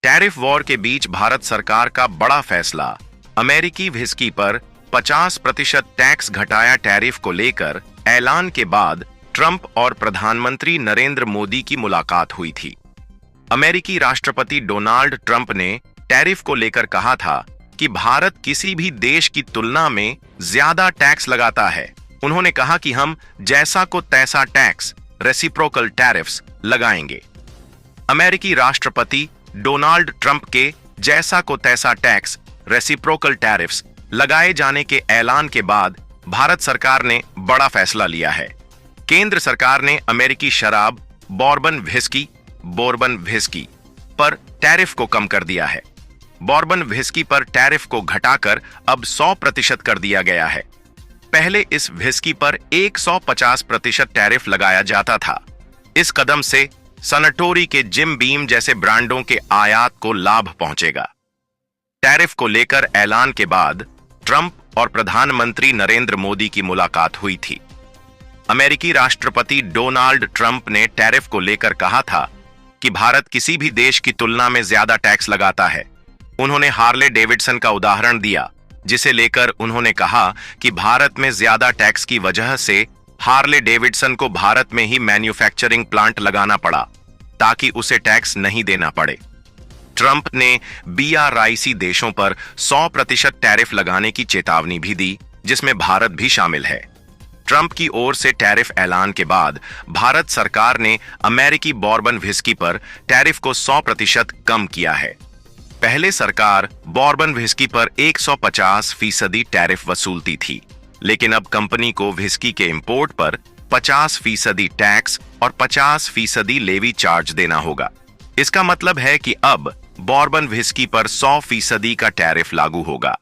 Tariff war के बीच भारत सरकार का बड़ा फैसला। अमेरिकी व्हिस्की पर 50% टैक्स घटाया। टैरिफ को लेकर ऐलान के बाद ट्रंप और प्रधानमंत्री नरेंद्र मोदी की मुलाकात हुई थी। अमेरिकी राष्ट्रपति डोनाल्ड ट्रंप ने टैरिफ को लेकर कहा था कि भारत किसी भी देश की तुलना में ज्यादा टैक्स लगाता है। उन्होंने कहा कि हम जैसा को तैसा टैक्स, रेसिप्रोकल टैरिफ्स लगाएंगे। अमेरिकी राष्ट्रपति डोनाल्ड ट्रंप के जैसा को तैसा टैक्स, रेसिप्रोकल टैरिफ्स लगाए जाने के ऐलान के बाद भारत सरकार ने बड़ा फैसला लिया है। केंद्र सरकार ने अमेरिकी शराब बोर्बन व्हिस्की पर टैरिफ को कम कर दिया है। बोर्बन व्हिस्की पर टैरिफ को घटाकर अब 100% कर दिया गया है। पहले इस व्हिस्की पर 150% टैरिफ लगाया जाता था। इस कदम से सनटोरी के जिम बीम जैसे ब्रांडों के आयात को लाभ पहुंचेगा। टैरिफ को लेकर ऐलान के बाद ट्रंप और प्रधानमंत्री नरेंद्र मोदी की मुलाकात हुई थी। अमेरिकी राष्ट्रपति डोनाल्ड ट्रंप ने टैरिफ को लेकर कहा था कि भारत किसी भी देश की तुलना में ज्यादा टैक्स लगाता है। उन्होंने हार्ले डेविडसन का उदाहरण दिया, जिसे लेकर उन्होंने कहा कि भारत में ज्यादा टैक्स की वजह से हार्ले डेविडसन को भारत में ही मैन्युफैक्चरिंग प्लांट लगाना पड़ा ताकि उसे टैक्स नहीं देना पड़े। ट्रंप ने BRIC देशों पर 100% टैरिफ लगाने की चेतावनी भी दी, जिसमें भारत भी शामिल है। ट्रंप की ओर से टैरिफ ऐलान के बाद भारत सरकार ने अमेरिकी बोर्बन व्हिस्की पर टैरिफ को 100% कम किया है। पहले सरकार बोर्बन व्हिस्की पर 150% टैरिफ वसूलती थी, लेकिन अब कंपनी को व्हिस्की के इंपोर्ट पर 50% टैक्स और 50% लेवी चार्ज देना होगा। इसका मतलब है कि अब बोर्बन व्हिस्की पर 100% का टैरिफ लागू होगा।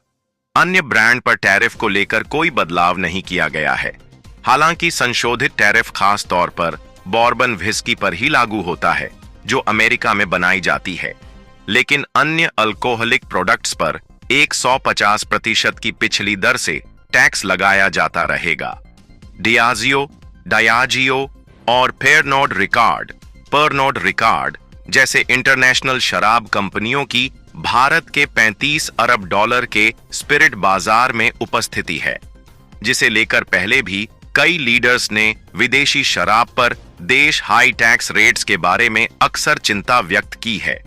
अन्य ब्रांड पर टैरिफ को लेकर कोई बदलाव नहीं किया गया है। हालांकि संशोधित टैरिफ खास तौर पर बोर्बन व्हिस्की पर ही लागू होता है, जो अमेरिका में बनाई जाती है, लेकिन अन्य अल्कोहलिक प्रोडक्ट्स पर 150% की पिछली दर से टैक्स लगाया जाता रहेगा। डायाजियो और पेरनोड रिकार्ड जैसे इंटरनेशनल शराब कंपनियों की भारत के $35 अरब के स्पिरिट बाजार में उपस्थिति है, जिसे लेकर पहले भी कई लीडर्स ने विदेशी शराब पर देश हाई टैक्स रेट्स के बारे में अक्सर चिंता व्यक्त की है।